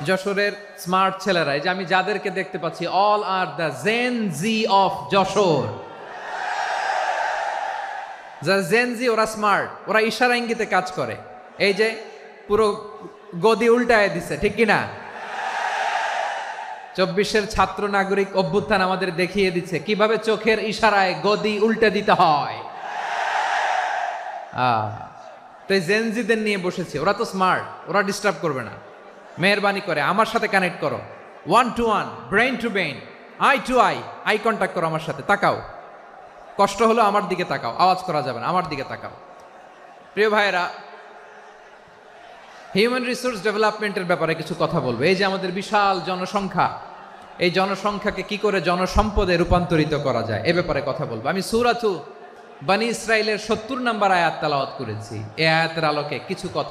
যশোরের স্মার্ট ছেলেরা, এই যে আমি যাদেরকে দেখতে পাচ্ছি, all are the Gen Z of Jessore. যারা জেন জি, ওরা স্মার্ট, ওরা ইশারা ইঙ্গিতে কাজ করে। এই যে পুরো গদি উল্টায় দিছে, ঠিক কিনা? 24-এর ছাত্র নাগরিক অভ্যুত্থান আমাদের দেখিয়ে দিচ্ছে কিভাবে চোখের ইশারায় গদি উল্টে দিতে হয়। তো এই জেনজিদের নিয়ে বসেছি, ওরা তো স্মার্ট, ওরা ডিস্টার্ব করবে না। মেহরবানি করে আমার সাথে কানেক্ট করো, 1 to 1, brain to brain, eye to eye contact করো আমার সাথে, তাকাও। কষ্ট হলো আমার দিকে তাকাও, আওয়াজ করা যাবে না, আমার দিকে তাকাও। প্রিয় ভাইয়েরা, হিউম্যান রিসোর্স ডেভেলপমেন্টের ব্যাপারে কিছু কথা বলবো। এই যে আমাদের বিশাল জনসংখ্যা, এই জনসংখ্যাকে কি করে জনসম্পদে রূপান্তরিত করা যায় এ ব্যাপারে কথা বলবো। আমি সূরাতু বনী ইসরাইলের 70 নম্বর আয়াত তেলাওয়াত করেছি। এই আয়াতের আলোকে কিছু কথা